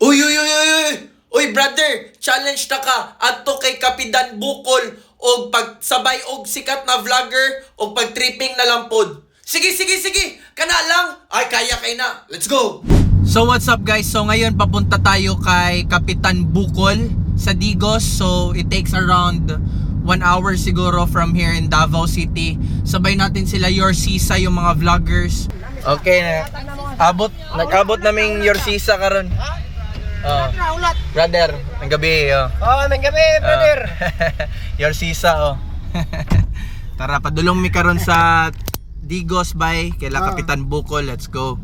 Uy, uy, uy, uy, uy! Uy, brother! Challenge na ka! Adto kay Kapitan Bukol o pagsabay og sikat na vlogger o pag-tripping na lang pod. Sige, sige, sige! Kana lang! Ay, kaya kay na! Let's go! So, what's up guys? So, ngayon papunta tayo kay Kapitan Bukol sa Digos. So, it takes around 1 hour siguro from here in Davao City. Sabay natin sila Yorsisa, yung mga vloggers. Okay na. Nag-abot naming Yorsisa karon. Brother, ng gabi. Ng gabi, brother. Yorsisa, Tara, padulong mi karon sa Digos Bay kaila Kapitan Bukol. Let's go.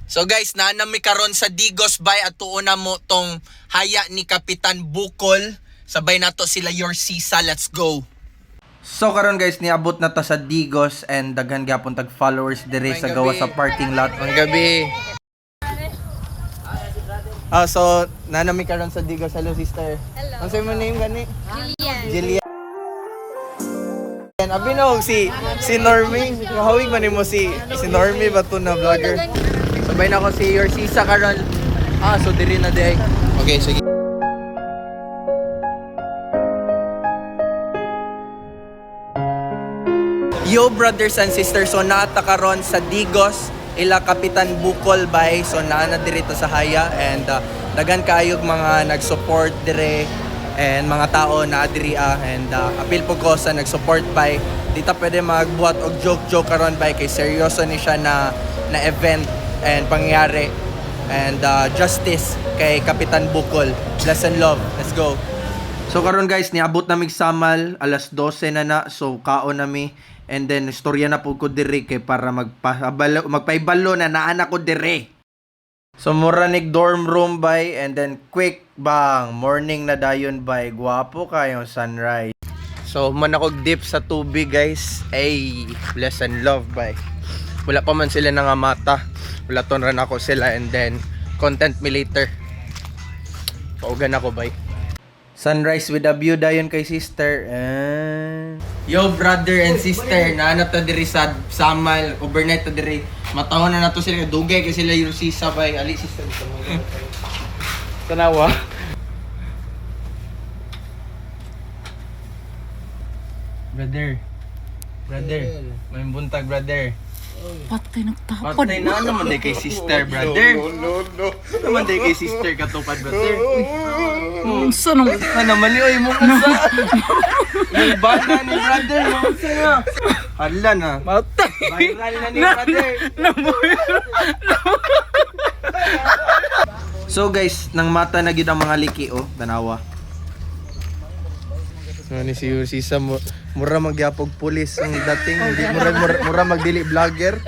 So guys, naanam mi karon sa Digos Bay at tuuna mo tong haya ni Kapitan Bukol. Sabay nato sila Yorsisa. Let's go. So karon guys, niabot na ta sa Digos and daghan gyapon tag followers dire sa gawa sa parking lot. Ang gabi. So nanami karon sa Digos. Hello sister. Hello. Ano sa mo name gani? Jillian. Jillian. Abi na si Normie. Kahawig man nimo si Normie ba to na vlogger. Sabay na ko si Yorsisa karon. So diri na di ay. Okay, sige. Yo brothers and sisters, so naata karon sa Digos ila Kapitan Bukol Bay. So naa na dirito sa haya and daghan kaayog mga nag-support dire and mga tao na adiri and apil po ko sa nag-support bay. Dita pwede magbuhat og joke karon bay kay seryoso ni siya na event and pangyayari and justice kay Kapitan Bukol. Bless and love. Let's go. So karon guys, niabot na mig samal alas 12 na so kaon nami. And then, istorya na po ko dire kay para magpaibalo na naanak ko dire. So, mura nig dorm room bay. And then, quick bang. Morning na dayon bay. Guwapo kayong sunrise. So, man ako dip sa tubig guys. Ay, bless and love bay. Wala pa man sila nangamata. Wala tonran ako sila. And then, content me later. Paugan ako bay. Sunrise with a view dayon kay sister. Yo brother and sister, naana ta diri sa Samal, overnight ta diri. Matawon na nato sila, dugay kay sila Yorsisa bay. Ali sister dito mo. Tanawa. Brother. May buntag brother. Patay nagtapon. Patay na naman day kay sister brother. No. Naman day kay sister katupad brother. Unsa nang Naman ni oy mo unsa. Yung bata ni brother mo unsa nga. Hala na. Patay. Viral na ni brother. So guys, nang mata na gid ang mga liki tanawa. Ni si Yorsisa mo mura magyapog pulis ang dating, hindi mura magdili vlogger.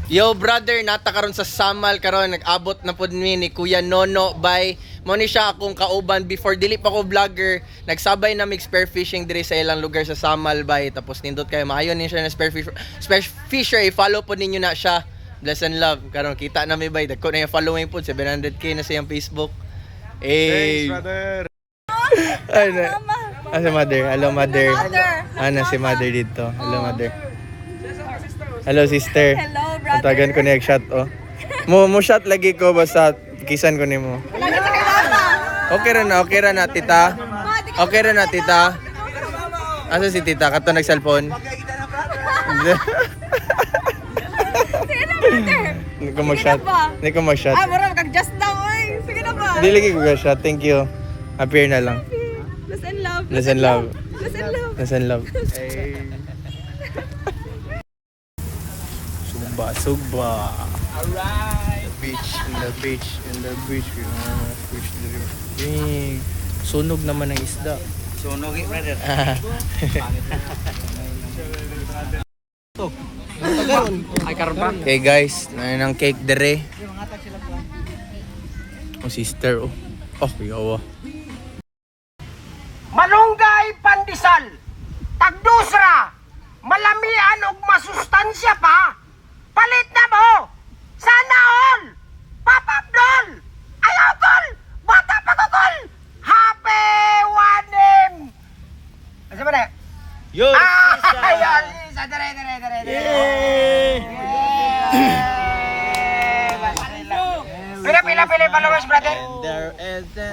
Yo brother, nata karon sa Samal karon nag-abot na pud ni Kuya Nono bay. Mo ni siya akong kauban before dili pa ko vlogger. Nagsabay na mig spear fishing diri sa ilang lugar sa Samal bay. Tapos nindot kayo maayo ni siya na spear fisher. I-follow po ninyo na siya. Bless and love. Karon kita na mi bay. Dagko na yung following po 700k na sa iyang Facebook. Thanks, brother. Ay na. Si mother. Hello mother. Ana si mother dito. Hello mother. Hello sister. Hello brother. Tagan ko na shot Mo shot lagi ko basta kisan ko nimo. Okay ra na tita. Okay ra na tita. Asa si tita kato nag-cellphone? Hindi ko mag-shot. Mura mag-adjust na oy. Sige na ba? Dili ko ga-shot. Thank you. Appear na lang. Bless and love. Bless and love. Bless and love. Hey. Sugba. Alright. In the beach. Ding. Sunog naman ang isda. Sunog brother. Ay karba. Okay guys, ng cake dere. Sister yawa. Malunggay pandesal. Tagdusra. Malamian og masustansya pa. Palit na mo. Sana all. Papabdol. Ayaw tol. Bata pa ko tol. Happy wanim. Asa ba na? Yorsisa. Yorsisa. Dere. Yay! Pila followers, brother.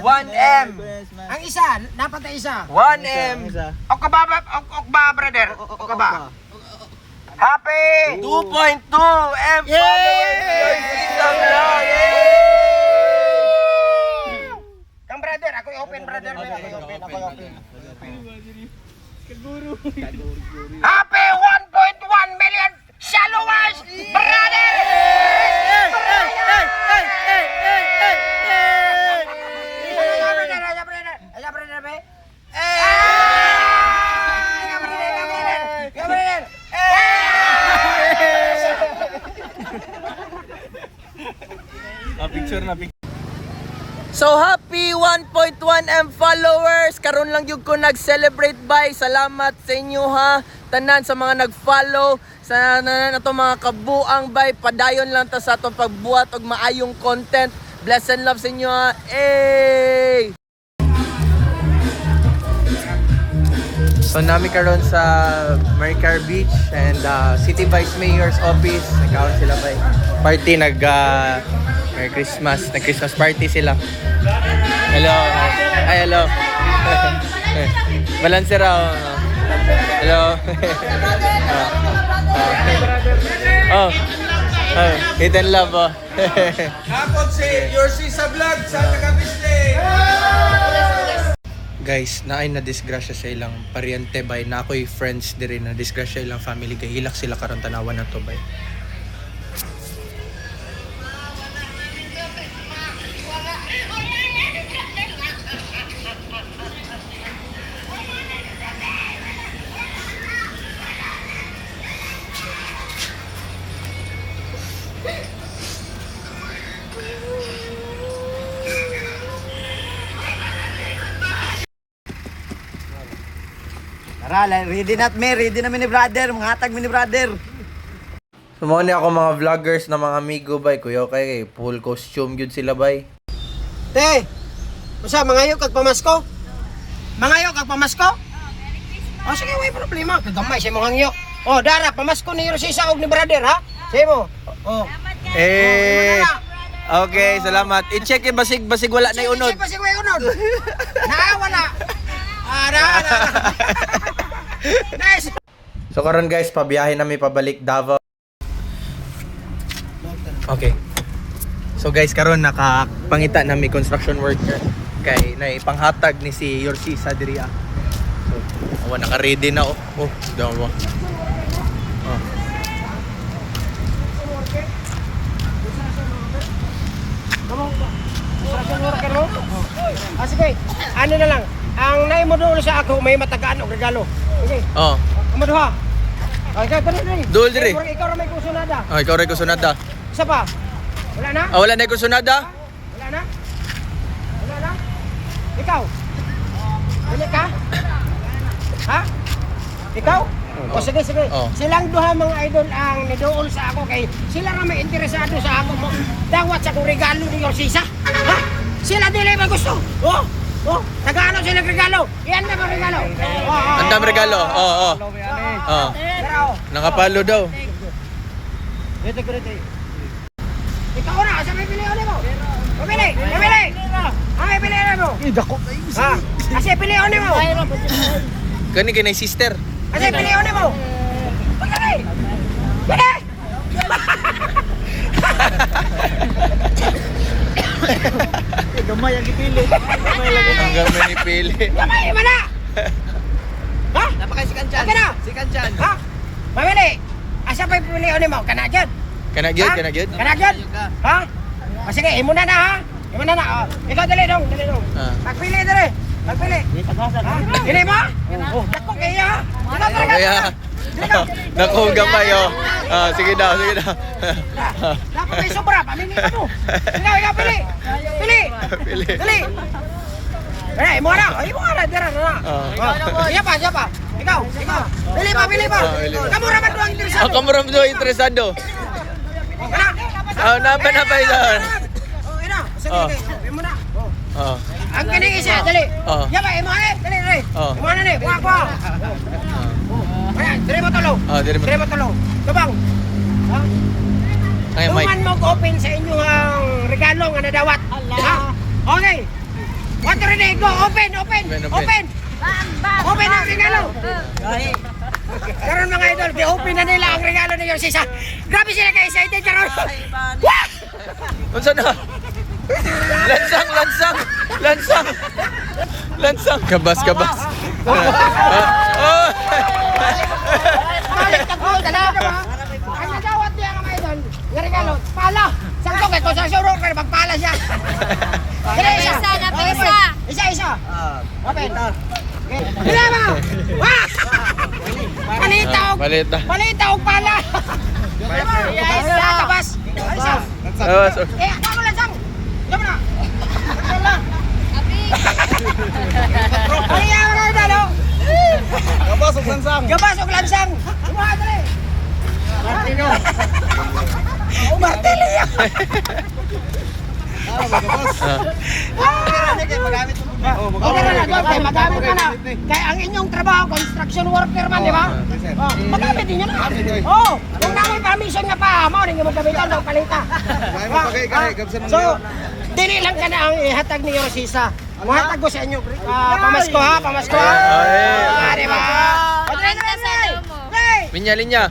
1M. Ang isa, dapat ang isa. 1M. O ka ba, brother? O ka ba? Happy! 2.2M followers. Isang lang. Kang brother, ako open, brother. Ako open. Happy 1.1 million followers, brother! Picture na picture. So happy 1.1M followers. Karon lang yung ko nag-celebrate by. Salamat sa inyo ha. Tanan sa mga nag-follow. Sa nato mga kabuang bay. Padayon lang ta sa atong pagbuhat og maayong content. Bless and love sa inyo ha. Hey! So nami karon sa Maricar Beach and City Vice Mayor's office. Nagkaon sila bay. Party Merry Christmas. Nag-Christmas party sila. Hello. Ay, hello. Balance raw. Hello. Hit and love oh. Kapag si Yorsi sa vlog sa Tagabiste. Guys, naay na disgrasya sa ilang paryente bay. Na ako'y friends diri na disgrasya ilang family kay hilak sila karon tanawan na to bay. Tara, ready namin ni brother, mga hatag mi ni brother. Sumuni ako mga vloggers na mga amigo bay. Kuya kay full costume gyud sila bay. Te, usa mangayo kag pamasko? Mangayo kag pamasko? Oh, sige, way problema. Kagamay sa imong hangyo. Oh, dara, pamasko ni Yorsi sa og ni brother, ha? Sige mo. Oh. Okay, salamat. I-check yung basig wala na yung unod. Sige, way unod. Wala. Na. Nice. So karon guys, pabiyahe nami pabalik Davao. Okay. So guys, karon nakapangita nami construction worker kay naipanghatag ni si Yorsi sa diriya. So, awa naka-ready na oh. Oh, dawa. Oh. Sige, ano na lang. Ang naimo doon sa ako may matagaan og regalo. Okay. Oh. Amo duha. Okay, dali. Duol diri. Ikaw ra may kusunada. Oh, ikaw ray ko sunada. Isa pa. Wala na? Ah, wala na ko sunada. Wala na? Wala na? Ikaw? Wala ka? Ha? Ikaw? O sige. Oh. Silang duha mga idol ang nidool sa ako kay sila ra may interesado sa ako mo. Dawat sa kong regalo ni Yorsisa. Ha? Sila dili ba gusto? Oh, nagaano sila regalo? Iyan na ba regalo? Andam regalo. Oh. Oh. Pero, Nakapalo daw. Ito. Ikaw na, asa may pili mo? Pili! Ang may pili mo? Dako kayo. Ha? Asa pili mo? Kani kay sister. Asa pili mo? Pagkali! Pili! Gamay ang ipili. Ang gamay ni pili. Kamay, mana! Ha? Napakasikan dyan. Okay na! Sikan dyan. Ha? Mamili! Asa pa pili mo? Kana dyan? Kana gyud. Kana dyan? Ha? O sige, imo na ha? Imo na. O, ikaw dali dong. Ah. Pagpili dali. Ha? Dili mo? Oh, dako kaya ha? Dili ka Kaya naku gamay oh. Ah, sige daw. Dapat may sobra, pamili ka mo. Ikaw, pili. Pili. Dali. Imo na, dira na. Siapa? Ikaw. Pili pa. Pili pa. Kamu raman doang interesado. Ako maram do interesado. Kana? Ah, napa ito. Ina, sige. Imo na. Oh. Ang kini isa, dali. Oh. Yapa, imo dali. Oh. Imo na ni, kuha. Ayan, dire mo tulo. Dire mo Kabang. Ha? Ay, Mike. Tuman mo open sa inyong regalo regalo nga nadawat. Ha? Okay. What to ready? Go, open. Open ang regalo. Karon mga idol, i-open na nila ang regalo ni Yorsisa. Grabe sila ka-excited karon. Wah! Unsa na? Lansang. Kabas. Oh! Balik ka ko, talaga ba? Ang nadawat niya mga idol, nga regalo, pala. Saan ko kay kung sa surong ka magpala siya. Isa. Open. Dila mo. Wah! Palita og pala. Isa tabas. Isa. Ako lang sang. Diyan na. Ay, ako na dalo. Gabas og lansang. Sumaha dali. Martino. Martilyo. Magamit ka na. Kaya ang inyong trabaho, construction worker man, di ba? Magamit din yun na. Oo. Kung namin permission nga pa, mo rin yung gamitan daw palita. So, dili lang ka na ang ihatag ni Yorsisa. Muhatag ko sa inyo. Pamasko ha. Di ba? Linya.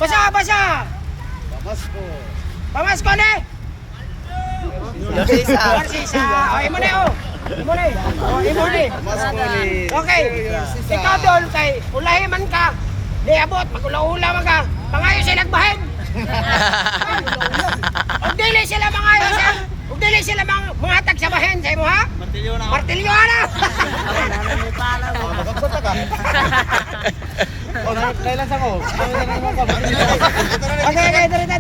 Basa. Pamasko na. Yorsisa. O, imo na. Okay. Ikaw doon kay ulahi man ka. Di abot, pag-ula-ula man ka. Pangayo sila nagbahin. Ug dili sila mga tag sa bahin sa imo ha? Martilyo na. Okay,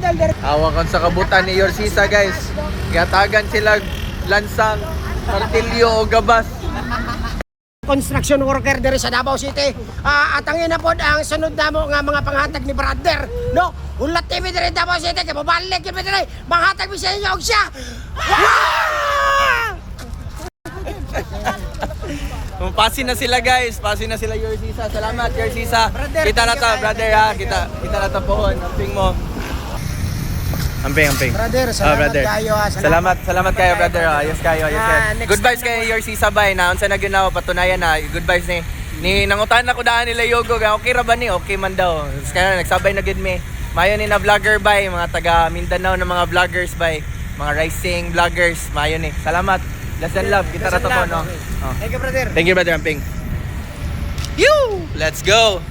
dali. Hawakan sa kabutan ni Yorsisa, guys. Gatagan sila lansang, martilyo o gabas. Construction worker diri sa Davao City. Atangin na pod ang sunod namo nga mga panghatag ni brother. No, ulat TV diri Davao City kay babalik kami diri. Manghatag mi sa inyo og siya. Pasin na sila, guys. Pasin na sila, Yorsisa. Salamat, Yorsisa. Brother, Kita na thank ta, you, brother, ha. Kita na ta pohon. Amping mo. Amping. Brother, salamat kayo, ha. Salamat kayo, brother. Yes kayo. next Good vibes kayo, Yorsisa bay. Na unsa na ginawa patunayan na good vibes ni nangutan ako daan nila Yogo. Okay ra ba ni? Okay man daw. Kaya nagsabay na gid mi. Mayo ni na vlogger bay, mga taga Mindanao na mga vloggers bay, mga rising vloggers. Mayo ni. Salamat. Last and love. Kita ra to no. Thank you, brother. Thank you, brother Amping. You. Let's go.